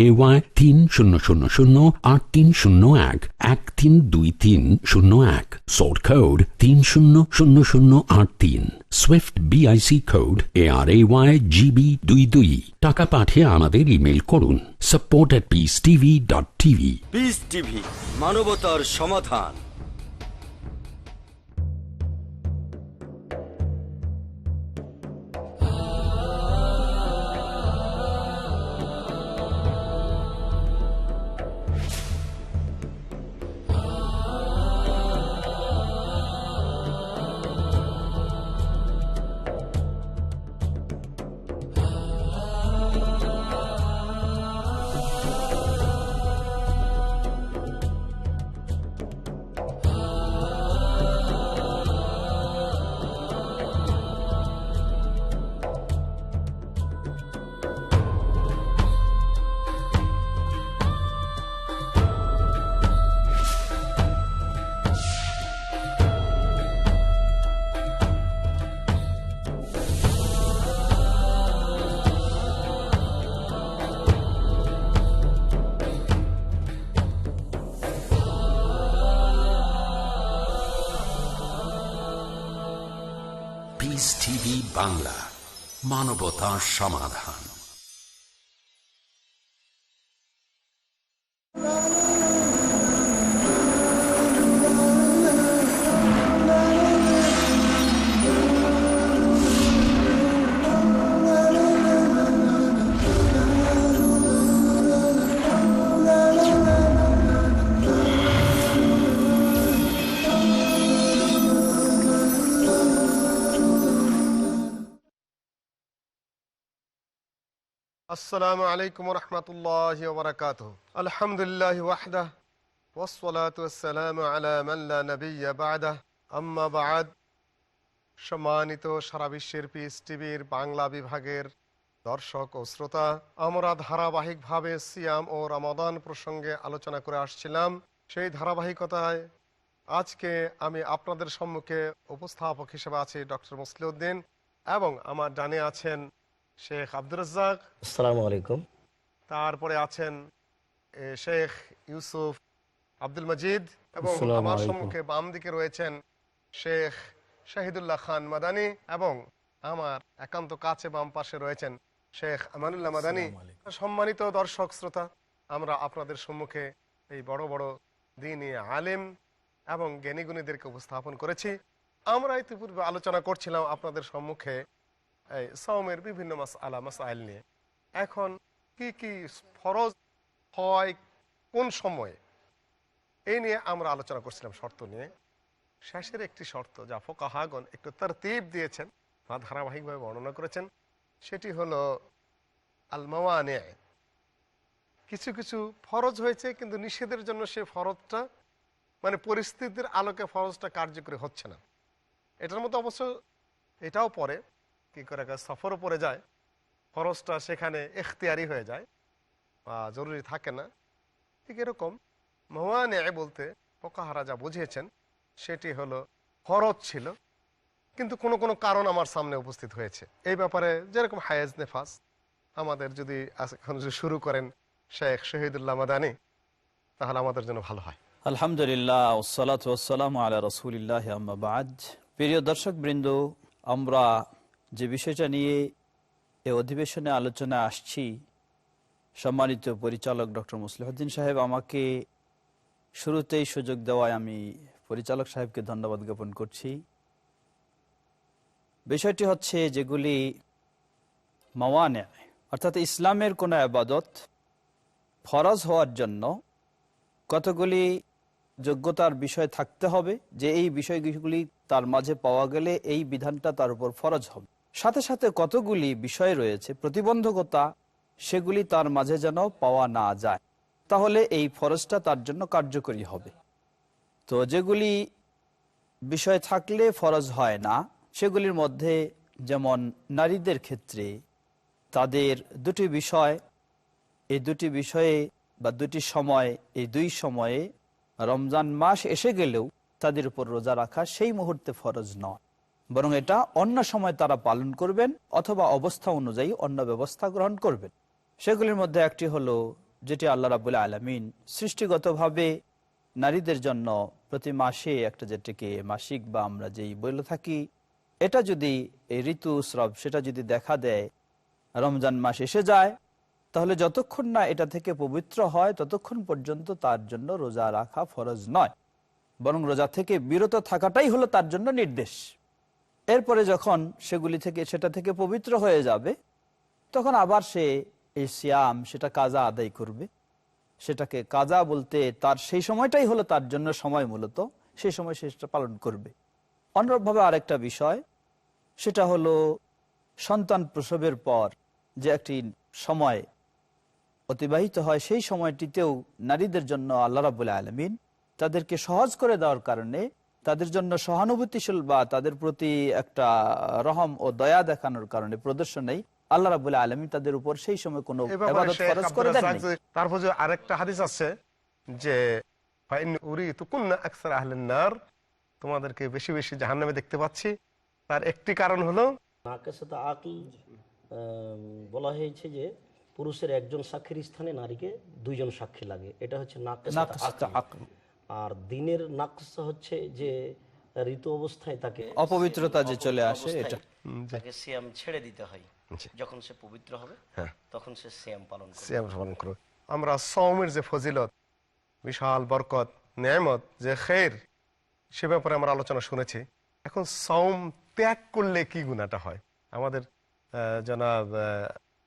AY3000 132301 sort code 300083 Swift BIC code ARAYGB22 টাকা পাঠিয়ে আমাদের ইমেল করুন support@peacetv.tv। পিস টিভি, মানবতার সমাধান। পিস টিভি বাংলা, মানবতার সমাধান। আসসালামু আলাইকুম রহমতুল্লাহি ওয়া বারাকাতুহু। আলহামদুলিল্লাহি ওয়াহদাহ ওয়াসসালাতু ওয়াসসালামু আলা মান লা নাবিয়্যা বা'দাহ, আম্মা বা'দ। সম্মানিত সারা বিশ্বের পিস টিভির বাংলা বিভাগের দর্শক ও শ্রোতা, আমরা ধারাবাহিকভাবে সিয়াম ও রমাদান প্রসঙ্গে আলোচনা করে আসছিলাম। সেই ধারাবাহিকতায় আজকে আমি আপনাদের সম্মুখে উপস্থাপক হিসেবে আছি ডক্টর মুসলিউদ্দিন, এবং আমার ডানে আছেন শেখ আব্দুর রাজ্জাক। আসসালামু আলাইকুম। তারপরে আছেন শেখ ইউসুফ আব্দুল মজিদ, এবং আমার সম্মুখে বাম দিকে রয়েছেন শেখ শাহিদুল্লাহ খান মাদানী, এবং আমার একান্ত কাছে বাম পাশে রয়েছেন শেখ আমানুল্লাহ মাদানী। সম্মানিত দর্শক শ্রোতা, আমরা আপনাদের সম্মুখে এই বড় বড় দ্বীনী আলেম এবং জ্ঞানীগুণীদেরকে উপস্থাপন করেছি। আমরা ইতিপূর্বে আলোচনা করছিলাম আপনাদের সম্মুখে এই সাওমের বিভিন্ন মাসআইল নিয়ে। এখন কি কি ফরজ হয় কোন সময়ে, এই নিয়ে আমরা আলোচনা করছিলাম শর্ত নিয়ে। শেষের একটি শর্ত যা ফুকাহাগণ একটু তারতিব দিয়েছেন বা ধারাবাহিকভাবে বর্ণনা করেছেন, সেটি হলো আল মাওয়ানি। কিছু কিছু ফরজ হয়েছে কিন্তু নিষেধের জন্য সে ফরজটা মানে পরিস্থিতির আলোকে ফরজটা কার্যকরী হচ্ছে না। এটার মধ্যে অবশ্য এটাও পড়ে, কি করে সফরও পড়ে যায়, ফরজটা সেখানে এখতিয়ারি হয়ে যায় বা জরুরি থাকে না। ঠিক এরকম মাওয়ানি বলতে ফুকাহারা যা বুঝিয়েছেন সেটি হলো ফরজ ছিল কিন্তু কোনো কোনো কারণ আমার সামনে উপস্থিত হয়েছে। এই ব্যাপারে যেরকম হায়েজ নেফাস, আমাদের যদি এখন যদি শুরু করেন শেখ শহীদুল্লাহ মাদানী, তাহলে আমাদের জন্য ভালো হয়। আলহামদুলিল্লাহ, ওয়াসসালাতু ওয়াসসালামু আলা রাসূলিল্লাহি, আম্মা বা'দ। প্রিয় দর্শক বৃন্দ, আমরা যে বিষয়টা নিয়ে এই অধিবেশনে আলোচনা আসছি, সম্মানিত পরিচালক ডক্টর মুসলিউদ্দিন সাহেব আমাকে শুরুতেই সুযোগ দেওয়ায় আমি পরিচালক সাহেবকে ধন্যবাদ জ্ঞাপন করছি। বিষয়টি হচ্ছে যেগুলি মাওয়ানে, অর্থাৎ ইসলামের কোনো ইবাদত ফরজ হওয়ার জন্য কতগুলি যোগ্যতার বিষয় থাকতে হবে, যে এই বিষয়গুলি তার মাঝে পাওয়া গেলে এই বিধানটা তার উপর ফরজ হবে। সাথে সাথে কতগুলি বিষয় রয়েছে প্রতিবন্ধকতা, সেগুলি তার মাঝে যেন পাওয়া না যায়, তাহলে এই ফরজটা তার জন্য কার্যকরী হবে। তো যেগুলি বিষয় থাকলে ফরজ হয় না, সেগুলির মধ্যে যেমন নারীদের ক্ষেত্রে তাদের দুটি বিষয়, এই দুটি বিষয়ে বা দুটি সময়, এই দুই সময়ে রমজান মাস এসে গেলেও তাদের উপর রোজা রাখা সেই মুহূর্তে ফরজ নয়, বরং এটা অন্য সময় তারা পালন করবেন অথবা অবস্থা অনুযায়ী অন্য ব্যবস্থা গ্রহণ করবেন। সেগুলির মধ্যে একটি হলো যেটি আল্লাহ রাব্বুল আলামিন সৃষ্টিগতভাবে নারীদের জন্য প্রতি মাসে একটা, যেটাকে মাসিক বা আমরা যেই বলে থাকি, এটা যদি এই ঋতুস্রাব সেটা যদি দেখা দেয়, রমজান মাস এসে যায়, তাহলে যতক্ষণ না এটা থেকে পবিত্র হয় ততক্ষণ পর্যন্ত তার জন্য রোজা রাখা ফরজ নয়, বরং রোজা থেকে বিরত থাকাটাই হলো তার জন্য নির্দেশ। এরপরে যখন সেটা থেকে পবিত্র হয়ে যাবে, তখন আবার সে এই সিয়াম সেটা কাজা আদায় করবে। সেটাকে কাজা বলতে তার সেই সময়টাই হলো তার জন্য সময়, মূলত সেই সময় সে সেটা পালন করবে। অনুরূপভাবে আরেকটা বিষয়, সেটা হলো সন্তান প্রসবের পর যে একটি সময় অতিবাহিত হয়, সেই সময়টিতেও নারীদের জন্য আল্লাহ রাব্বুল আলামিন তাদেরকে সহজ করে দেওয়ার কারণে, তাদের জন্য সহানুভূতিশীল বা তাদের প্রতি একটা রহম ও দয়া দেখানোর কারণে, প্রদর্শনেই আল্লাহ রাব্বুল আলামিন তাদের উপর সেই সময় কোনো ইবাদত ফরজ করে দেননি। তারপর যে আরেকটা হাদিস আছে যে তোমাদেরকে বেশি বেশি জাহান্নামে দেখতে পাচ্ছি, তার একটি কারণ হলো নাকেসাত আকল, বলা হয়েছে যে পুরুষের একজন সাক্ষীর স্থানে নারীকে দুইজন সাক্ষী লাগে, এটা হচ্ছে নাকেসাত আকল। আর দিনের নাকসা হচ্ছে যে ঋতু অবস্থায় তাকে অপবিত্রতা যে চলে আসে, এটা তাকে সিয়াম ছেড়ে দিতে হয়। যখন সে পবিত্র হবে তখন সে সিয়াম পালন করবে। আমরা সওমের যে ফজিলত, বিশাল বরকত, নেয়ামত, যে খের, সে ব্যাপারে আমরা আলোচনা শুনেছি। এখন সওম ত্যাগ করলে কি গুনাহটা হয়, আমাদের জনাব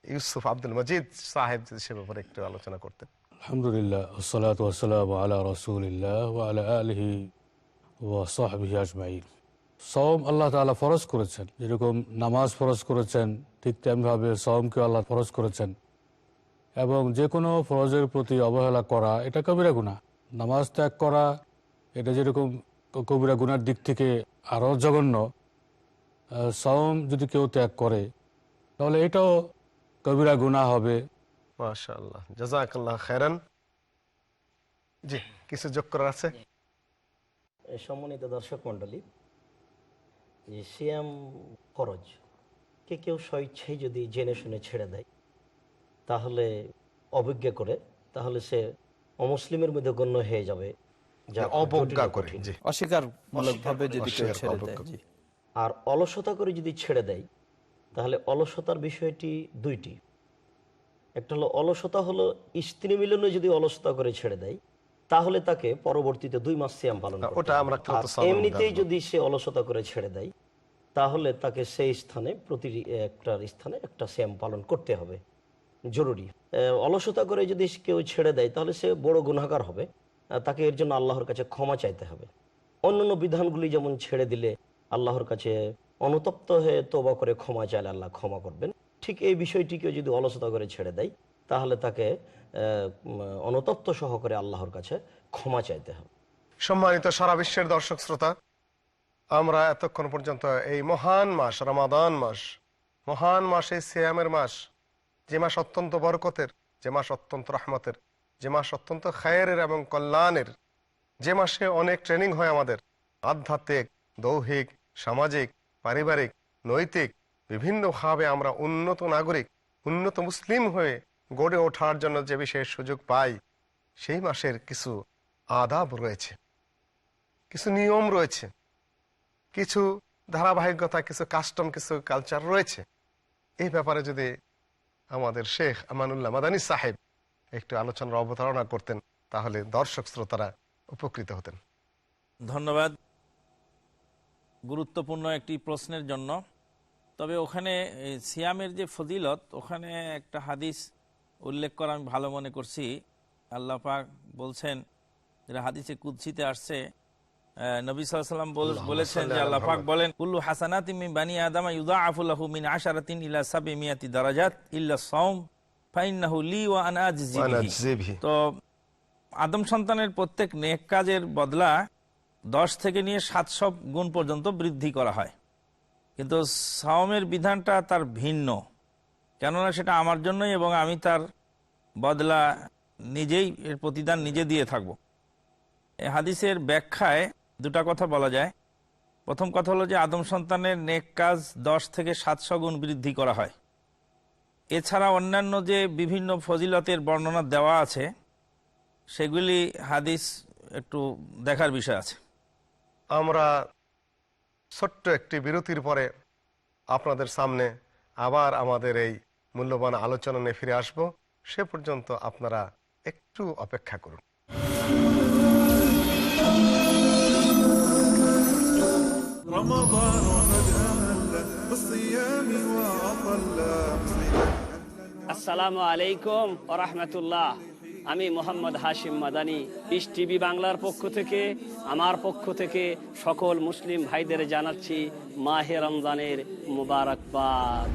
ইউসুফ আব্দুল মজিদ সাহেব যদি সে ব্যাপারে একটু আলোচনা করতেন। আলহামদুলিল্লাহ, আসসালাতু ওয়াসসালামু আলা রাসূলিল্লাহ ওয়া আলা আলিহি ওয়া সাহবিহি আজমাইন। সওম আল্লাহ তাআলা ফরজ করেছেন, যেরকম নামাজ ফরজ করেছেন, ঠিক তেমনিভাবে সওমকে আল্লাহ ফরজ করেছেন। এবং যে কোনো ফরজের প্রতি অবহেলা করা এটা কবিরা গুনাহ। নামাজ ত্যাগ করা এটা যেরকম কবিরা গুনার দিক থেকে আরও জঘন্য, সওম যদি কেউ ত্যাগ করে তাহলে এটাও কবিরা গুনাহ হবে। মাশাআল্লাহ, জাযাকাল্লাহ খায়রান। জি, কিছু যোগ করার আছে? সম্মানিত দর্শক মণ্ডলী, যে সিয়াম ফরজ কে কেউ স্বইচ্ছায় যদি জেনে শুনে ছেড়ে দেয়, তাহলে অবজ্ঞা করে, তাহলে সে অমুসলিমের মধ্যে গণ্য হয়ে যাবে, যা অবজ্ঞা করে, অস্বীকারমূলকভাবে যদি কেউ ছেড়ে দেয়। আর অলসতা করে যদি ছেড়ে দেয়, তাহলে অলসতার বিষয়টি দুইটি। একটা হলো অলসতা হলো স্ত্রী মিলনে যদি অলসতা করে ছেড়ে দেয়, তাহলে তাকে পরবর্তীতে 2 মাস সিয়াম পালন করতে হবে। এমনিতেই যদি সে অলসতা করে ছেড়ে দেয়, তাহলে তাকে সেই স্থানে প্রতি স্থানে একটা সিয়াম পালন করতে হবে, জরুরি। অলসতা করে যদি কেউ ছেড়ে দেয়, তাহলে সে বড় গুনাহগার হবে, তাকে এর জন্য আল্লাহর কাছে ক্ষমা চাইতে হবে। অন্যান্য বিধানগুলি যেমন ছেড়ে দিলে আল্লাহর কাছে অনুতপ্ত হয়ে তওবা করে ক্ষমা চাইলে আল্লাহ ক্ষমা করবেন, ঠিক এই বিষয়টিকে যদি অলসতা করে ছেড়ে দেয়, তাহলে তাকে অনুতপ্ত সহকারে আল্লাহর কাছে ক্ষমা চাইতে হবে। সম্মানিত সারা বিশ্বের দর্শক শ্রোতা, আমরা এতক্ষণ পর্যন্ত এই মহান মাস রমাদান মাস, মহান মাস, এই সিয়ামের মাস, যে মাস অত্যন্ত বরকতের, যে মাস অত্যন্ত রহমতের, যে মাস অত্যন্ত খায়েরের এবং কল্যাণের, যে মাসে অনেক ট্রেনিং হয় আমাদের আধ্যাত্মিক, দৈহিক, সামাজিক, পারিবারিক, নৈতিক, বিভিন্নভাবে আমরা উন্নত নাগরিক, উন্নত মুসলিম হয়ে গড়ে ওঠার জন্য যে বিশেষ সুযোগ পাই, সেই মাসের কিছু আদাব রয়েছে, কিছু নিয়ম রয়েছে, কিছু ধারাবাহিকতা, কিছু কাস্টম, কিছু কালচার রয়েছে। এই ব্যাপারে যদি আমাদের শেখ আমানুল্লাহ মাদানী সাহেব একটু আলোচনার অবতারণা করতেন, তাহলে দর্শক শ্রোতারা উপকৃত হতেন। ধন্যবাদ গুরুত্বপূর্ণ একটি প্রশ্নের জন্য। তবে ওখানে সিয়ামের যে ফজিলত, ওখানে একটা হাদিস উল্লেখ করা আমি ভালো মনে করছি। আল্লাহ পাক বলছেন, যেটা হাদিসে কুদসিতে আসছে, নবী সাল্লাল্লাহু আলাইহি ওয়াসাল্লাম বলেছেন যে আল্লাহ পাক বলেন, কুল্লু হাসানাতিন মিন বানি আদম ইউদাআফু লাহু মিন 10 ইলা 700 দারাজাত ইল্লা সাওম ফাইন্নাহু লি ওয়া আনা আজজি বিহি। তো আদম সন্তানের প্রত্যেক নেক কাজের বদলা 10 থেকে নিয়ে 700 গুণ পর্যন্ত বৃদ্ধি করা হয়, কিন্তু সাওমের বিধানটা তার ভিন্ন, কেননা সেটা আমার জন্যই এবং আমি তার বদলা নিজেই, এর প্রতিদান নিজে দিয়ে থাকব। এই হাদিসের ব্যাখ্যায় দুটা কথা বলা যায়। প্রথম কথা হলো যে আদম সন্তানের নেক কাজ 10 থেকে 700 গুণ বৃদ্ধি করা হয়, এছাড়া অন্যান্য যে বিভিন্ন ফজিলতের বর্ণনা দেওয়া আছে সেগুলি হাদিস একটু দেখার বিষয় আছে। আমরা ছোট্ট একটি বিরতির পরে আপনাদের সামনে আবার আমাদের এই মূল্যবান আলোচনা নিয়ে ফিরে আসব। সে পর্যন্ত আপনারা একটু অপেক্ষা করুন। আসসালামু আলাইকুম ওয়া রাহমাতুল্লাহ। আমি মোহাম্মদ হাশিম মাদানী, পিস টিভি বাংলার পক্ষ থেকে, আমার পক্ষ থেকে সকল মুসলিম ভাইদের জানাচ্ছি মাহে রমজানের মুবারকবাদ।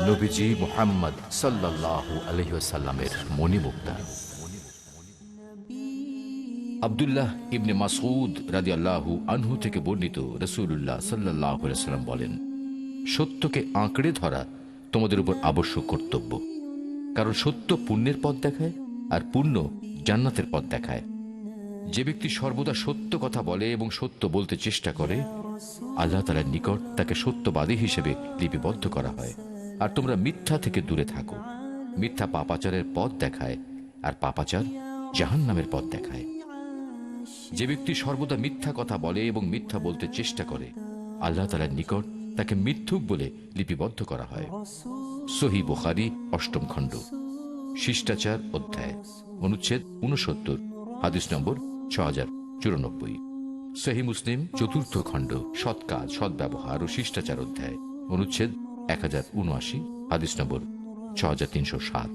নবীজি মুহাম্মদ সাল্লাল্লাহু আলাইহি ওয়াসাল্লামের মণিমুক্তা। আব্দুল্লাহ ইবনে মাসউদ রাদিয়াল্লাহু আনহু থেকে বর্ণিত, রাসূলুল্লাহ সাল্লাল্লাহু আলাইহি ওয়াসাল্লাম বলেন, সত্যকে আঁকড়ে ধরা তোমাদের উপর আবশ্যক কর্তব্য, কারণ সত্য পুণ্যের পথ দেখায় আর পুণ্য জান্নাতের পথ দেখায়। যে ব্যক্তি সর্বদা সত্য কথা বলে এবং সত্য বলতে চেষ্টা করে, আল্লাহ তাআলার নিকট তাকে সত্যবাদী হিসেবে লিপিবদ্ধ করা হয়। আর তোমরা মিথ্যা থেকে দূরে থাকো। মিথ্যা পাপাচারের পথ দেখায় আর পাপাচার জাহান্নামের পথ দেখায়। যে ব্যক্তি সর্বদা মিথ্যা কথা বলে এবং মিথ্যা বলতে চেষ্টা করে, আল্লাহ তাআলার নিকট তাকে মিথ্যুক বলে লিপিবদ্ধ করা হয়। সহিহ বুখারী ৮ম খণ্ড, শিষ্টাচার অধ্যায়, অনুচ্ছেদ ৬৯, হাদিস নম্বর ৬০৯৪। সহিহ মুসলিম ৪র্থ খণ্ড, সৎ কাজ, সদ্ব্যবহার ও শিষ্টাচার অধ্যায়, অনুচ্ছেদ ১০৭৯, হাদিস নম্বর ৬৩০৭।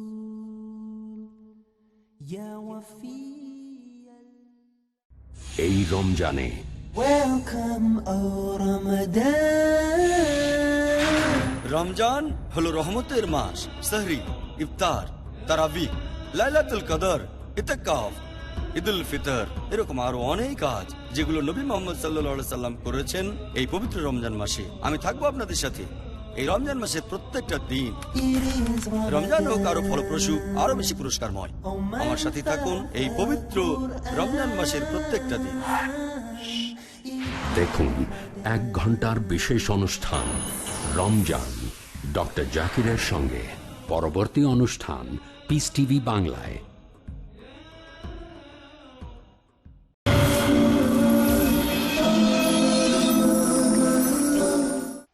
এই রমজানে রমজান হলো রহমতের মাস। সাহরি, ইফতার, তারাবিহ, লাইলাতুল কদর, ইতিকাফ, ঈদুল ফিতর, এরকম আরো অনেক কাজ যেগুলো নবী মুহাম্মদ সাল্লাল্লাহু আলাইহি সাল্লাম করেছেন এই পবিত্র রমজান মাসে। আমি থাকবো আপনাদের সাথে এই রমজান মাসের প্রত্যেকটা দিন। রমজান হোক আরো ফলপ্রসূ, আরো বেশি পুরস্কারময়। আমার সাথে থাকুন এই পবিত্র রমজান মাসের প্রত্যেকটা দিন। দেখুন ১ ঘন্টার বিশেষ অনুষ্ঠান রমজান ডক্টর জাকিরের সঙ্গে। পরবর্তী অনুষ্ঠান পিস টিভি বাংলায়।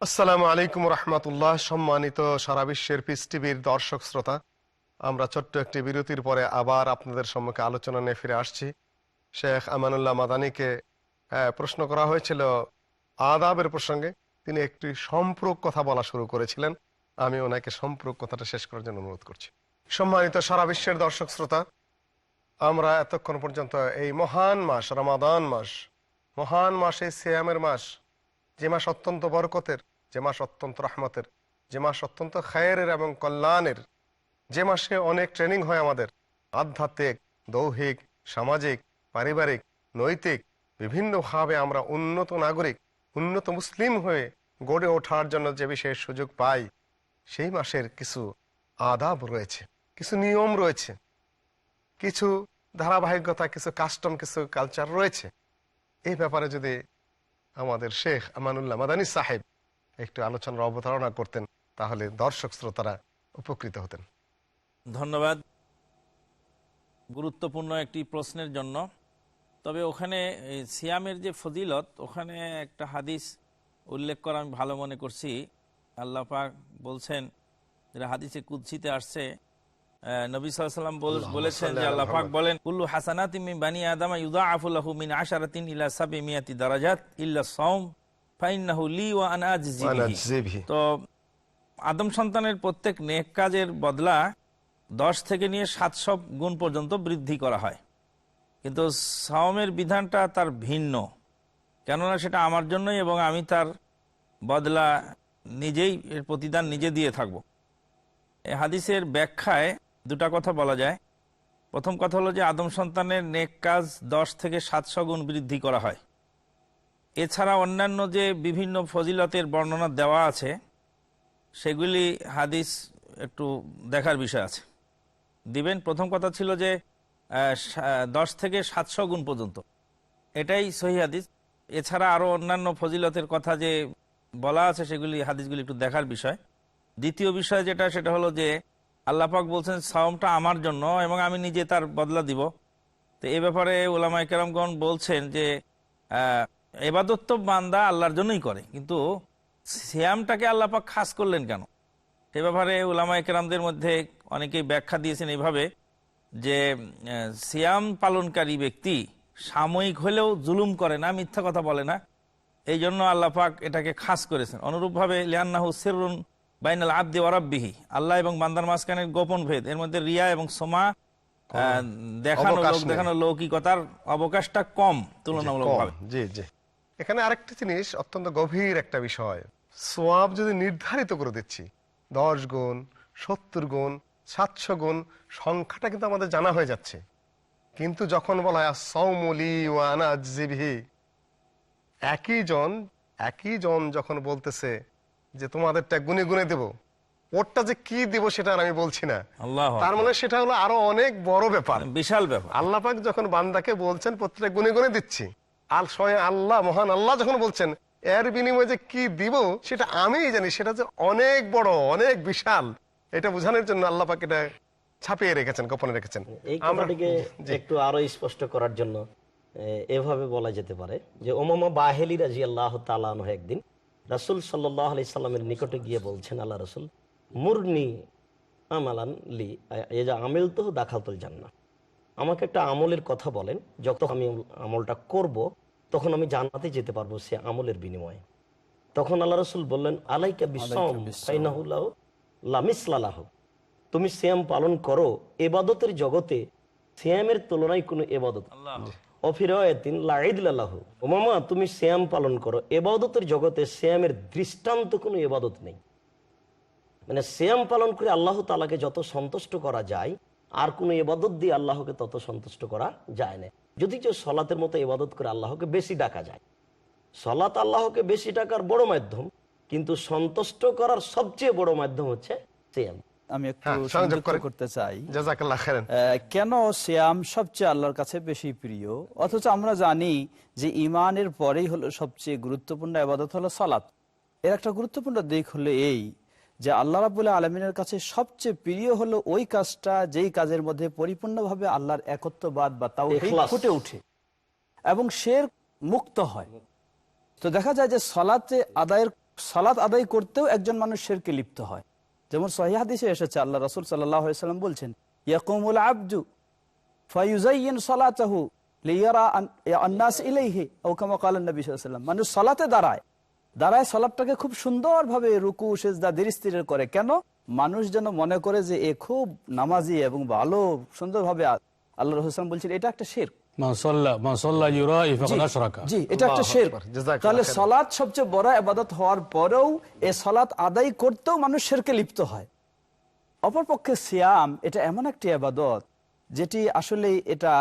আসসালামু আলাইকুম রহমতুল্লাহ। সম্মানিত সারা বিশ্বের পিস টিভির দর্শক শ্রোতা, আমরা ছোট্ট একটি বিরতির পরে আবার আপনাদের সম্মুখে আলোচনা নিয়ে ফিরে আসছি। শেখ আমানুল্লাহ মাদানীকে প্রশ্ন করা হয়েছিল আদাবের প্রসঙ্গে। তিনি একটি সম্পর্ক কথা বলা শুরু করেছিলেন। আমি ওনাকে সম্পর্ক কথাটা শেষ করার জন্য অনুরোধ করছি। সম্মানিত সারা বিশ্বের দর্শক শ্রোতা, আমরা এতক্ষণ পর্যন্ত এই মহান মাস রমাদান মাস, মহান মাস, এই সিয়ামের মাস, যে মাস অত্যন্ত বরকতের, যে মাস অত্যন্ত রহমতের, যে মাস অত্যন্ত খায়েরের এবং কল্যাণের, যে মাসে অনেক ট্রেনিং হয় আমাদের আধ্যাত্মিক, দৌহিক, সামাজিক, পারিবারিক, নৈতিক, বিভিন্নভাবে আমরা উন্নত নাগরিক, উন্নত মুসলিম হয়ে গড়ে ওঠার জন্য যে বিশেষ সুযোগ পাই, সেই মাসের কিছু আদাব রয়েছে, কিছু নিয়ম রয়েছে, কিছু ধারাবাহিকতা, কিছু কাস্টম, কিছু কালচার রয়েছে। এই ব্যাপারে যদি আমাদের শেখ আমানুল্লাহ মাদানী সাহেব একটু আলোচনার অবতারণা করতেন, তাহলে দর্শক শ্রোতারা উপকৃত হতেন। ধন্যবাদ গুরুত্বপূর্ণ একটি প্রশ্নের জন্য। তবে ওখানে সিয়ামের যে ফজিলত, ওখানে একটা হাদিস উল্লেখ করা আমি ভালো মনে করছি। আল্লাহ পাক বলছেন, যেটা হাদিসে কুদসিতে আসছে, নবী সাল্লাল্লাহু আলাইহি ওয়াসাল্লাম বলেছেন যে আল্লাহ পাক বলেন, কুল্লু হাসানাতিন মিন বানি আদম ইউদাআফু লাহু মিন 10 ইলা 700 দারাজাত ইল্লা সাওম ফাইন্নাহু লি ওয়া আনা আজজি বিহি। তো আদম সন্তানের প্রত্যেক নেক কাজের বদলা 10 থেকে নিয়ে 700 গুণ পর্যন্ত বৃদ্ধি করা হয়। কিন্তু সাওমের বিধানটা তার ভিন্ন, কেননা সেটা আমার জন্যই এবং আমি তার বদলা নিজেই, এর প্রতিদান নিজে দিয়ে থাকব। এই হাদিসের ব্যাখ্যায় দুটা কথা বলা যায়। প্রথম কথা হলো যে আদম সন্তানের নেক কাজ 10 থেকে 700 গুণ বৃদ্ধি করা হয়। এছাড়া অন্যান্য যে বিভিন্ন ফজিলতের বর্ণনা দেওয়া আছে সেগুলি হাদিস একটু দেখার বিষয় আছে। দিবেন। প্রথম কথা ছিল যে 10 থেকে 700 গুণ পর্যন্ত। এটাই সহিহ হাদিস। এছাড়া আরো অন্যান্য ফজিলতের কথা যে বলা আছে সেগুলি হাদিসগুলি একটু দেখার বিষয়। দ্বিতীয় বিষয় যেটা, সেটা হলো যে আল্লাহ পাক বলছেন সাওমটা আমার জন্য এবং আমি নিজে তার বদলা দিব। তো এ ব্যাপারে উলামায়ে কেরামগণ বলছেন যে ইবাদত তো বান্দা আল্লাহর জন্যই করে, কিন্তু সিয়ামটাকে আল্লাহ পাক খাস করলেন কেন? এ ব্যাপারে উলামায়ে কেরামদের মধ্যে অনেকেই ব্যাখ্যা দিয়েছেন এইভাবে যে সিয়াম পালনকারী ব্যক্তি সাময়িক হলেও জুলুম করে না, মিথ্যা কথা বলে না, এই জন্য আল্লাহ পাক এটাকে খাস করেছেন। অনুরূপভাবে লিআন্নাহু সিররুন বাইনাল আবদি ওয়া রাব্বিহি, আল্লাহ এবং বান্দার মাঝখানের গোপন ভেদ, এর মধ্যে রিয়া এবং সোমা দেখানো লৌকিকতার অবকাশটা কম তুলনামূলকভাবে। জি জি, এখানে আরেকটা জিনিস অত্যন্ত গভীর একটা বিষয়, সোয়াব যদি নির্ধারিত করে দিচ্ছি 10 গুণ 70 গুণ 700 গুণ, সংখ্যাটা কিন্তু আমাদের জানা হয়ে যাচ্ছে, কিন্তু যখন বলা হয় আস-সাওমু লি ওয়া আনা আজজি বিহি, একই জন যখন বলতেছে যে তোমাদেরটা গুনে গুনে দেব, ওরটা যে কি দিব সেটা আর আমি বলছি না, তার মানে সেটা হলো আরো অনেক বড় ব্যাপার, বিশাল ব্যাপার। আল্লাহ পাক যখন বান্দাকে বলছেন প্রত্যেকটা গুনে গুনে দিচ্ছি, আর স্বয়ং আল্লাহ মহান আল্লাহ যখন বলছেন এর বিনিময়ে যে কি দিব সেটা আমিই জানি, সেটা যে অনেক বড় অনেক বিশাল, এটা বোঝানোর জন্য আল্লাহ পাক এটা ছাপিয়ে রেখেছেন, গোপনে রেখেছেন। এই কথাটিকে একটু আরো স্পষ্ট করার জন্য এভাবে বলা যেতে পারে যে উমামা বাহেলি রাদিয়াল্লাহু তাআলা আনহু একদিন রাসূল সাল্লাল্লাহু আলাইহি সাল্লামের নিকটে গিয়ে বলছেন, আল্লাহ রাসূল মুরনি আমালান লি ইজা আমিলতুহু দাখালতুল জান্নাহ, আমাকে একটা আমলের কথা বলেন, যখন আমি আমলটা করব তখন আমি জান্নাতে যেতে পারবো সে আমলের বিনিময়ে। তখন আল্লাহ রাসূল বললেন আলাইকা বিসসাওম ফাইনাহু লা মিসলা লাহু, তুমি সিয়াম পালন করো, ইবাদতের জগতে সিয়ামের তুলনায় কোনো ইবাদত অফিরায়াতিন লা ইদলা লাহু, ওমামা তুমি সিয়াম পালন করো, ইবাদতের জগতে সিয়ামের দৃষ্টান্ত কোনো ইবাদত নেই। মানে সিয়াম পালন করে আল্লাহ তাআলাকে যত সন্তুষ্ট করা যায় আর কোনো ইবাদত দিয়ে আল্লাহকে তত সন্তুষ্ট করা যায় না। যদি কেউ সলাতের মতো ইবাদত করে আল্লাহকে বেশি ডাকা যায়, সলাত আল্লাহকে বেশি ডাকার বড় মাধ্যম, কিন্তু সন্তুষ্ট করার সবচেয়ে বড় মাধ্যম হচ্ছে সিয়াম। আমি একটু সংযুক্ত করতে চাই, জাযাকাল্লাহ খাইরান। কেন সিয়াম সবচেয়ে আল্লাহর কাছে বেশি প্রিয়, অথচ আমরা জানি যে ঈমানের পরেই হলো সবচেয়ে গুরুত্বপূর্ণ ইবাদত হলো সালাত। এর একটা গুরুত্বপূর্ণ দিক হলো এই যে আল্লাহ রাব্বুল আলামিনের কাছে সবচেয়ে প্রিয় হলো ওই কাজটা যেই কাজের মধ্যে পরিপূর্ণভাবে আল্লাহর একত্ববাদ বা তাওহীদ ফুটে ওঠে এবং শিরক মুক্ত হয়। তো দেখা যায় যে সালাত আদায় করতেও একজন মানুষ শিরকে লিপ্ত হয়। যেমন সহিহ হাদিসে এসেছে, আল্লাহ রাসূল সাল্লাল্লাহু আলাইহি ওয়াসাল্লাম বলছেন ইয়াকুমুল আবদু ফায়ুযায়্যিন সালাতাহু লিয়ারা আন-নাস ইলাইহি আও কামা ক্বালা নবী সাল্লাল্লাহু আলাইহি ওয়াসাল্লাম, মানুষ সালাতে দাঁড়ায় সালাতটাকে খুব সুন্দরভাবে রুকু সিজদা ধীরে করে, কেন? মানুষ যেন মনে করে যে এ খুব নামাজি এবং ভালো সুন্দরভাবে, আল্লাহ রাসূল সাল্লাল্লাহু আলাইহি ওয়াসাল্লাম বলছেন এটা একটা শিরক। এটা একটা শিরক। তাহলে সালাত সবচেয়ে বড় ইবাদত হওয়ার পরেও এই সালাত আদায় করতেও মানুষ শিরকে লিপ্ত হয়। অপরপক্ষে সিয়াম এটা এমন একটি ইবাদত যেটি আসলে এটা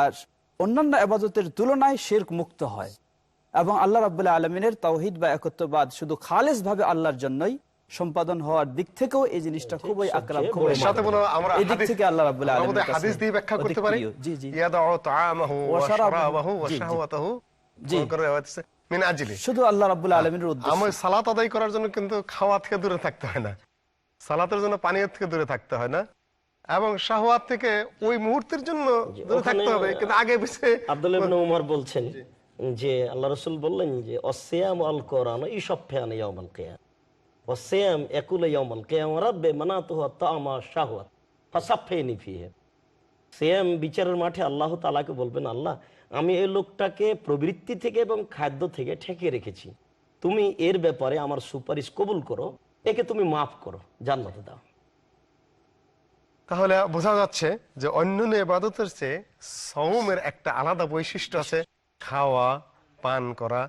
অন্যান্য ইবাদতের তুলনায় শিরক মুক্ত হয় এবং আল্লাহ রাব্বুল আলামিনের তাওহীদ বা একত্ববাদ শুধু খালেস ভাবে আল্লাহর জন্যই সম্পাদন হওয়ার দিক থেকেও এই জিনিসটা খুবই আকরাম, খুবই সাথে বলো আমরা হাদিস থেকে আল্লাহ রাব্বুল আলামিনের কাছে হাদিস দিয়ে ব্যাখ্যা করতে পারি। জি জি, ইয়াদাউ তাআমাহু ওয়া শারাবাহু ওয়া শাহওয়াতাহু মিন আজলি, শুধু আল্লাহ রাব্বুল আলামিনের উদ্দেশ্যে। আমরা সালাত আদায় করার জন্য কিন্তু খাওয়া থেকে দূরে থাকতে হয় না, সালাতের জন্য পানীয় থেকে দূরে থাকতে হয় না, এবং শাহওয়াত থেকে ওই মুহূর্তের জন্য দূরে থাকতে হবে, কিন্তু আগে পিছে। আব্দুল্লাহ ইবনে উমর বলছেন যে আল্লাহ রাসূল বললেন যে অসিয়াম আল কোরআন ইশফান ইয়াউমাল কিয়ামah, অসিয়াম ইয়াকুল ইয়াউমাল কিয়ামah রাব্বি মানাতুহু তাআমা শাহওয়াত ফাসাফিনি ফিহি। সিয়াম বিচারের মাঠে আল্লাহ তাআলাকে বলবেন, আল্লাহ আমি এই লোকটাকে প্রবৃত্তি থেকে এবং খাদ্য থেকে ঠেকিয়ে রেখেছি, তুমি এর ব্যাপারে আমার সুপারিশ কবুল করো, একে তুমি মাফ করো, জান্নাতে দাও। তাহলে বোঝা যাচ্ছে যে অন্যান্য ইবাদতের চেয়ে সাওমের একটা আলাদা বৈশিষ্ট্য আছে, খাওয়া পান করা,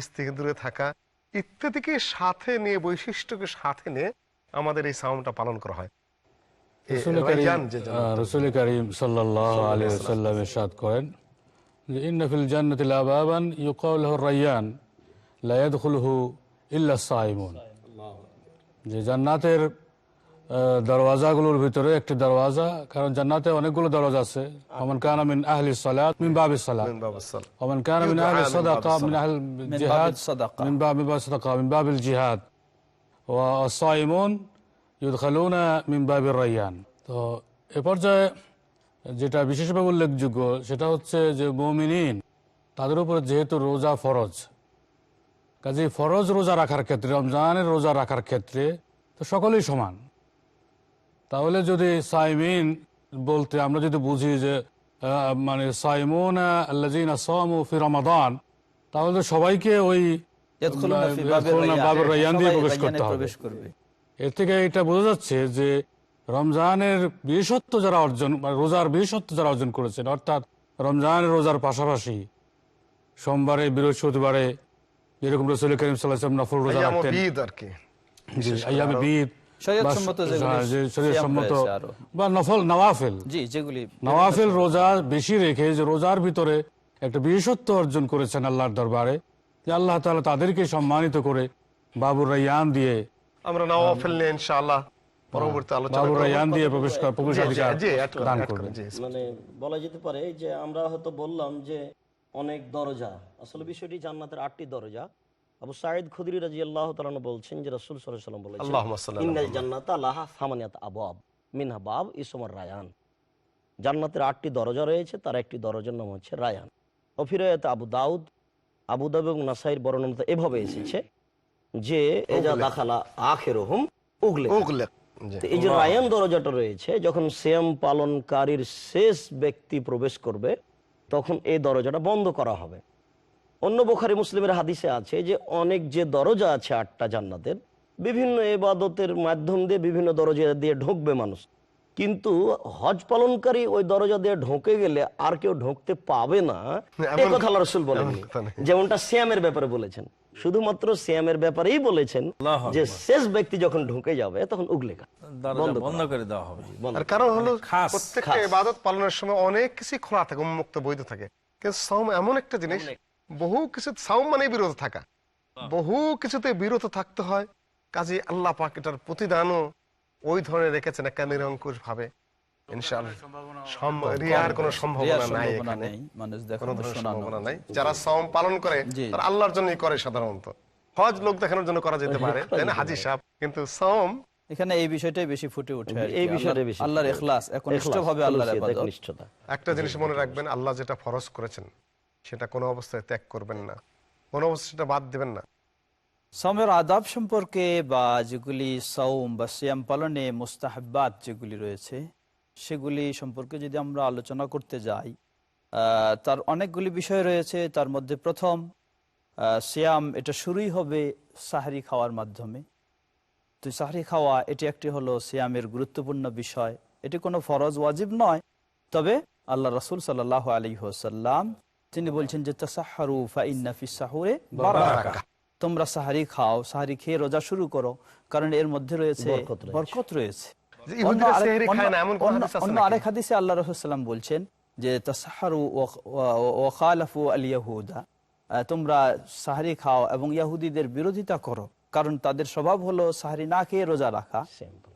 স্ত্রী থেকে দূরে থাকা ইত্যাদিকে সাথে নিয়ে, বৈশিষ্ট্যকে সাথে নিয়ে আমাদের এই সাওমটা পালন করা হয়। রাসূল কারীম সাল্লাল্লাহু আলাইহি ওয়াসাল্লাম ইরশাদ করেন যে ইন্না ফিল জান্নাতি লাবাবান ইউকাল লাহু রায়্যান লা ইয়াদখুলুহু ইল্লা সাইমুন, যে জান্নাতের দরওয়াজাগুলোর ভিতরে একটি দরওয়াজা, কারণ জান্নাতে অনেকগুলো দরওয়াজা আছে। ওমান কানা মিন আহলিস সালাত মিন বাবিস সালাত, ওমান কানা মিন আহলিস সাদাকা মিন আহলিল জিহাদ মিন বাবিস সাদাকা মিন বাবিল জিহাদ, ওয়া আস-সাইমুন ইউদখালুনা মিন বাবির রায়্যান। তো এ পর্যায়ে যেটা বিশেষভাবে উল্লেখযোগ্য সেটা হচ্ছে যে মুমিনিন তাদের উপর যেহেতু রোজা ফরজ, কাজে ফরজ রোজা রাখার ক্ষেত্রে, রমজানের রোজা রাখার ক্ষেত্রে তো সকলেই সমান। তাহলে যদি সাইমিন বলতে আমরা যদি বুঝি যে মানে সাইমুন আল্লাযিনা সামু ফি রমাদান, তাহলে সবাইকে ওই বাবির রায়্যান দিয়ে প্রবেশ করতে হবে। এর থেকে এটা বোঝা যাচ্ছে যে রমজানের বিশেষত্ব যারা অর্জন, রোজার বিশেষত্ব যারা অর্জন করেছেন, অর্থাৎ রমজানের রোজার পাশাপাশি সোমবারে, বৃহস্পতিবারে যেরকম রাসূল করিম সাল্লাল্লাহু আলাইহি ওয়াসাল্লাম নফল রোজা রাখতেন, আইয়ামে বীদ বা নফল নওয়াফিল রোজা বেশি রেখে যে রোজার ভিতরে একটা বিশেষত্ব অর্জন করেছেন আল্লাহর দরবারে, যে আল্লাহ তাআলা তাদেরকে সম্মানিত করে বাবুর রায়্যান দিয়ে, আমরা নওয়াফিল নিয়ে ইনশাআল্লাহ পরবর্তী আলোচনা বাবুর রায়্যান দিয়ে প্রবেশাধিকার দান করবেন। মানে বলা যেতে পারে যে আমরা হয়তো বললাম যে অনেক দরজা, আসলে বিষয়টি জান্নাতের 8টি দরজা। আবু সাঈদ খুদরি রাদিয়াল্লাহু তাআলা বলছেন যে রাসূল সাল্লাল্লাহু আলাইহি ওয়াসাল্লাম বলেছেন, ইন্নাল জান্নাতা লাহা সামানিয়াত আবওয়াব মিনহা বাব ইসমুর রায়ান। জান্নাতের 8টি দরজা রয়েছে, তার একটি দরজার নাম হচ্ছে রায়ান। অফিরায়াত আবু দাউদ এবং নাসাইর বর্ণনা এভাবে এসেছে যে এজা দাখালা আখিরুহুম উগলিক। এই যে রায়ান দরজাটা রয়েছে, যখন সিয়াম পালনকারীর শেষ ব্যক্তি প্রবেশ করবে তখন এই দরজাটা বন্ধ করা হবে। অন্য বুখারী মুসলিমের হাদিসে আছে যে অনেক যে দরজা আছে 8টা জান্নাতের, বিভিন্ন ইবাদতের মাধ্যম দিয়ে বিভিন্ন দরজা দিয়ে ঢুকবে মানুষ, কিন্তু হজ পালনকারী ওই দরজা দিয়ে ঢুকে গেলে আর কেউ ঢুকতে পাবে না, এই কথা আল্লাহ রাসূল বলেননি। যেমনটা সিয়ামের ব্যাপারে বলেছেন, শুধুমাত্র সিয়ামের ব্যাপারেই বলেছেন যে শেষ ব্যক্তি যখন ঢুকে যাবে তখন উগলেকা বন্ধ করে দেওয়া হবে। কারণ হলো প্রত্যেকটা ইবাদত পালনের সময় অনেক কিছু খোলা থাকে, উন্মুক্ত বৈধ থাকে, কিন্তু সাওম এমন একটা জিনিস, বহু কিছু, সাওম মানে বিরত থাকা, বহু কিছুতে বিরত থাকতে হয়। কাজে আল্লাহ পাক এটার প্রতিদানও ওই ধরনের রেখেছেন একটা নিরঙ্কুশ ভাবে। ইনশাআল্লাহ রিয়ার কোনো সম্ভাবনা নাই, এখানে কোনো ধরনের সম্ভাবনা নাই। যারা সাওম পালন করে তারা আল্লাহর জন্যই করে। সাধারণত হজ লোক দেখানোর জন্য করা যেতে পারে, তাই না হাজী সাহেব, কিন্তু সাওম এখানে এই বিষয়টাই বেশি ফুটে ওঠে, এই বিষয়টা বেশি আল্লাহর ইখলাস, একনিষ্ঠভাবে আল্লাহর ইবাদত। একটা জিনিস মনে রাখবেন, আল্লাহ যেটা ফরজ করেছেন সেটা কোনো অবস্থায় ত্যাগ করবেন না, কোনো অবস্থায় সেটা বাদ দিবেন না। সাওমের আদাব সম্পর্কে বা যেগুলি সাওম বা সিয়াম পালনে মুস্তাহাব্বাত যেগুলি রয়েছে সেগুলি সম্পর্কে যদি আমরা আলোচনা করতে যাই, তার অনেকগুলি বিষয় রয়েছে। তার মধ্যে প্রথম, সিয়াম এটা শুরুই হবে সাহরি খাওয়ার মাধ্যমে। তো সাহরি খাওয়া এটি একটি হলো সিয়ামের গুরুত্বপূর্ণ বিষয়। এটি কোনো ফরজ ওয়াজিব নয়, তবে আল্লাহ রাসূল সাল্লাল্লাহু আলাইহি ওয়াসাল্লাম তিনি বলছেন যে তাসাহহারু ফাইন্না ফিস সাহুরে বারাকা, তোমরা সাহারি খাও, সাহারি খেয়ে রোজা শুরু করো, কারণ এর মধ্যে রয়েছে বরকত রয়েছে। অন্য আরেক হাদিসে আল্লাহ রাসূল সাল্লাল্লাহু আলাইহি ওয়াসাল্লাম বলছেন যে তাসাহহারু ওয়া খালাফু আল ইয়াহুদা, তোমরা সাহারি খাও এবং ইহুদিদের বিরোধিতা করো, কারণ তাদের স্বভাব হলো সাহারি না খেয়ে রোজা রাখা।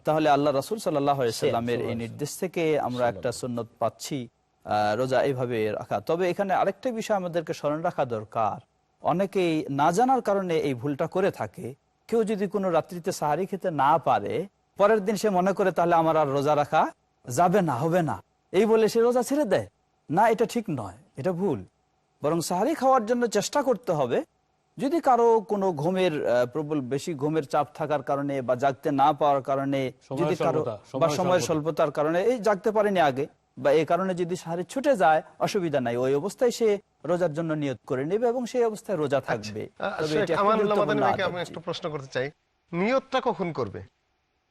তাহলে আল্লাহ রাসূল সাল্লাল্লাহু আলাইহি ওয়াসাল্লামের এই নির্দেশ থেকে আমরা একটা সুন্নত পাচ্ছি, রোজা এইভাবে রাখা। তবে এখানে আরেকটা বিষয় আমাদেরকে স্মরণ রাখা দরকার, অনেকেই না জানার কারণে এই ভুলটা করে থাকে। কেউ যদি কোনো রাত্রিতে সাহারি খেতে না পারে, পরের দিন সে মনে করে তাহলে আমার আর রোজা রাখা যাবে না, হবে না, এই বলে সে রোজা ছেড়ে দেয়। না, এটা ঠিক নয়, এটা ভুল। বরং সাহারি খাওয়ার জন্য চেষ্টা করতে হবে। যদি কারো কোনো ঘুমের প্রবল বেশি ঘুমের চাপ থাকার কারণে বা জাগতে না পাওয়ার কারণে, যদি কারো বা সময়ের স্বল্পতার কারণে এই জাগতে পারেনি আগে, বা এই কারণে যদি সাহারি ছুটে যায়, অসুবিধা নাই, ওই অবস্থায় সে রোজার জন্য নিয়ত করে নেবে এবং সেই অবস্থায় রোজা থাকবে। আমি একটা প্রশ্ন করতে চাই, নিয়তটা কখন করবে?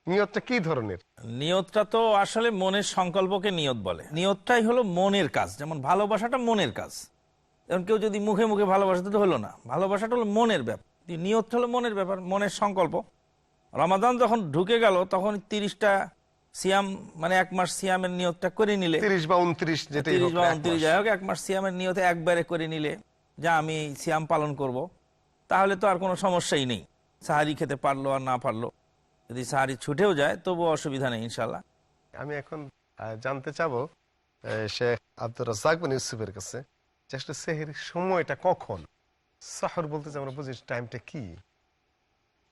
নিয়তটা কি ধরনের? নিয়তটা তো আসলে মনের সংকল্পকে নিয়ত বলে। নিয়তটাই হলো মনের কাজ, যেমন ভালোবাসাটা মনের কাজ। এখন কেউ যদি মুখে মুখে ভালোবাসাতে তো হলো না, ভালোবাসাটা হলো মনের ব্যাপার, নিয়তটা হলো মনের ব্যাপার, মনের সংকল্প। রমাদান যখন ঢুকে গেল তখন 30টা সিয়াম মানে 1 মাস সিয়ামের নিয়তটা করে নিলে, 30 বা 29 যাই হোক, 1 মাস সিয়ামের নিয়তে একবারে করে নিলে যা আমি সিয়াম পালন করব, তাহলে তো আর কোনো সমস্যাই নেই, সাহারি খেতে পারলো আর না পারলো। যদি সাহারি ছুটেও যায় তবুও অসুবিধা নেই ইনশাল্লাহ। আমি এখন জানতে চাবো শেখ আব্দুর রাজ্জাক বিন ইউসুফের কাছে যে আসলে সেহরির সময়টা কখন, সাহর বলতে যে আমরা বুঝি টাইমটা কি,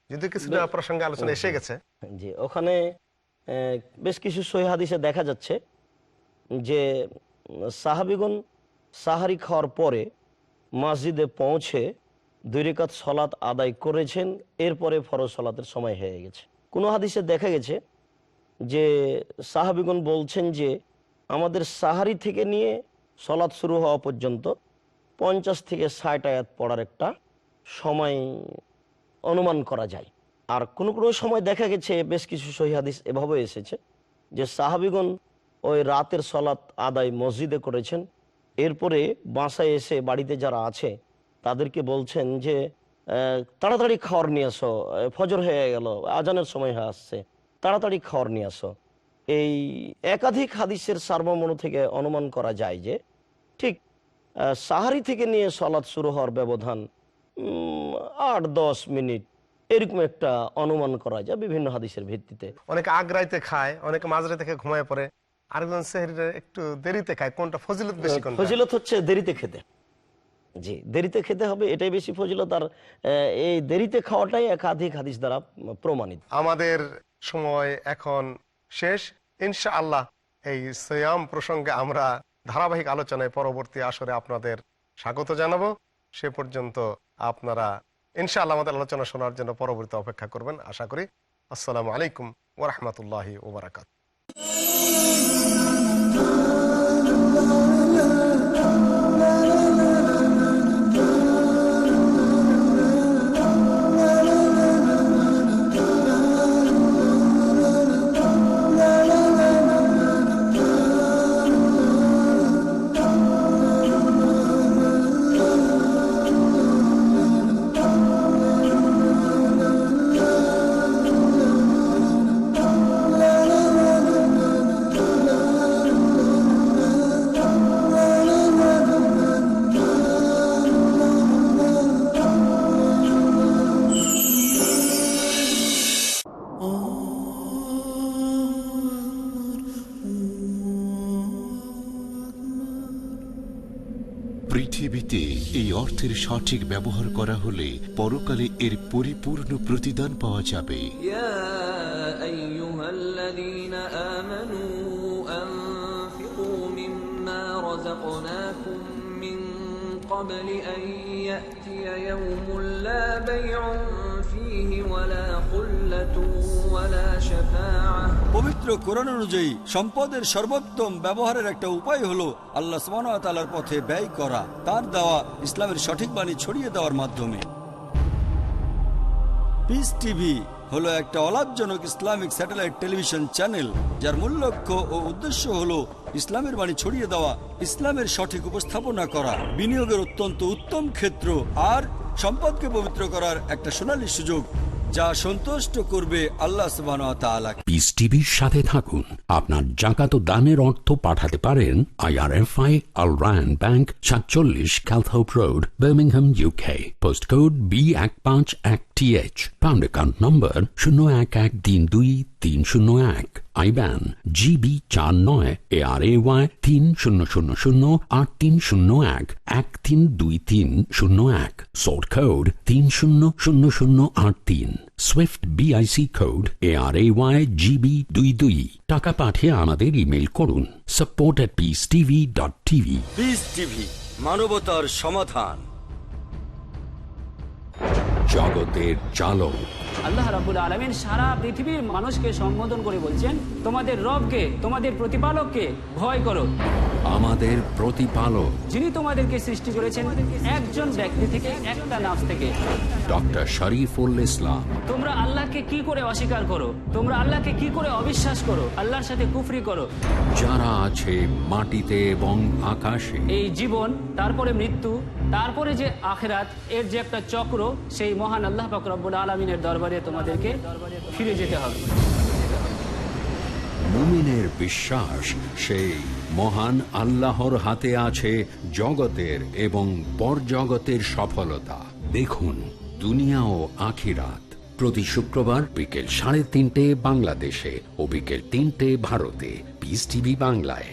যদি কিছুটা প্রসঙ্গে আলোচনা এসে গেছে। জি, ওখানে বেশ কিছু সহিহ হাদিসে দেখা যাচ্ছে যে সাহাবিগণ সাহারি খাওয়ার পরে মসজিদে পৌঁছে 2 রাকাত সালাত আদায় করেছেন, এরপরে ফরজ সালাতের সময় হয়ে গেছে। কোনো হাদিসে দেখা গেছে যে সাহাবিগণ বলছেন যে আমাদের সাহারি থেকে নিয়ে সালাত শুরু হওয়া পর্যন্ত 50 থেকে 60 আয়াত পড়ার একটা সময় অনুমান করা যায়। আর কোনো কোনো সময় দেখা গেছে, বেশ কিছু সহিহ হাদিস এভাবে এসেছে যে সাহাবিগণ ওই রাতের সালাত আদায় মসজিদে করেছেন, এরপরে বাসায় এসে বাড়িতে যারা আছে তাদেরকে বলছেন যে তাড়াতাড়ি খাওয়ার নিয়ে আসো, ফজর হয়ে গেল, আজানের সময় হয়ে আসছে, তাড়াতাড়ি খাওয়ার নিয়ে আসো। এই একাধিক হাদিসের সারমর্ম থেকে অনুমান করা যায় যে ঠিক সাহারি থেকে নিয়ে সালাত শুরু হওয়ার ব্যবধান 8-10 মিনিট, এরকম একটা অনুমান করা যায় বিভিন্ন হাদিসের ভিত্তিতে। অনেকে আগ্রাইতে খায়, অনেকে মাঝরাতে খেয়ে ঘুমায় পড়ে, আরেকজন সেহরিটা একটু দেরিতে খায়। কোনটা ফজিলত বেশি? ফজিলত হচ্ছে দেরিতে খেতে। জি, দেরিতে খেতে হবে, এটাই বেশি ফজিলত। আর এই দেরিতে খাওয়াটাই একাধিক হাদিস দ্বারা প্রমাণিত। আমাদের সময় এখন শেষ। ইনশাআল্লাহ এই সিয়াম প্রসঙ্গে আমরা ধারাবাহিক আলোচনায় পরবর্তী আসরে আপনাদের স্বাগত জানাবো। সে পর্যন্ত আপনারা ইনশাআল্লাহ আমাদের আলোচনা শোনার জন্য পরবর্তী অপেক্ষা করবেন আশা করি। আসসালামু আলাইকুম ওয়া রাহমাতুল্লাহি ওয়া বারাকাতুহু। পৃথিবীতে এই অর্থের সঠিক ব্যবহার করা হলে পরকালে এর পরিপূর্ণ প্রতিদান পাওয়া যাবে। পবিত্র কোরআন অনুযায়ী সম্পদের সর্বোত্তম ব্যবহারের একটা উপায় হলো আল্লাহ সুবহানাহু ওয়া তাআলার পথে ব্যয় করা, তার দেওয়া ইসলামের সঠিক বাণী ছড়িয়ে দেওয়ার মাধ্যমে। পিস টিভি হলো একটা অলাভজনক ইসলামিক স্যাটেলাইট টেলিভিশন চ্যানেল, যার মূল লক্ষ্য ও উদ্দেশ্য হলো ইসলামের বাণী ছড়িয়ে দেওয়া, ইসলামের সঠিক উপস্থাপনা করা, বিনিয়োগের অত্যন্ত উত্তম ক্ষেত্র আর সম্পদকে পবিত্র করার একটা সোনালী সুযোগ, যা সন্তুষ্ট করবে আল্লাহ সুবহানাহু ওয়া তাআলা। পিস টিভির সাথে থাকুন। আপনার জাকাত ও দানের অর্থ পাঠাতে পারেন IRFI Al Ryan Bank 47 Calthorpe Road, Birmingham, UK. Postcode B151TH. Pound account number 01132301. IBAN GB49 ARAY 30008301 132301. Sort code 300083. Swift BIC code ARAY GB22. টাকা পাঠিয়ে আমাদের ইমেল করুন support@peacetv.tv। পিস টিভি, মানবতার সমাধান। জগতের চালক আল্লাহ রাব্বুল আলামিন সারা পৃথিবীর মানুষকে সম্বোধন করে বলছেন, তোমাদের রবকে, তোমাদের প্রতিপালককে ভয় করো। আমাদের প্রতিপালক যিনি তোমাদেরকে সৃষ্টি করেছেন একজন ব্যক্তি থেকে, একটা নাফস থেকে। ডক্টর শরীফুল ইসলাম। তোমরা আল্লাহকে কি করে অস্বীকার করো? তোমরা আল্লাহকে কি করে অবিশ্বাস করো? আল্লাহর সাথে কুফরি করো। যারা আছে মাটিতে এবং আকাশে, এই জীবন, তারপরে মৃত্যু, তারপরে যে আখিরাত, এর যে একটা চক্র, সেই মহান আল্লাহ পাক রব্বুল আলামিনের দরবারে তোমাদেরকে ফিরে যেতে হবে। মুমিনের বিশ্বাস সেই মহান আল্লাহর হাতে আছে জগতের এবং পরজগতের সফলতা। দেখুন দুনিয়া ও আখিরাত, প্রতি শুক্রবার বিকেল 3:30 বাংলাদেশে ও বিকেল 3টে ভারতে। পিস টিভি বাংলায়।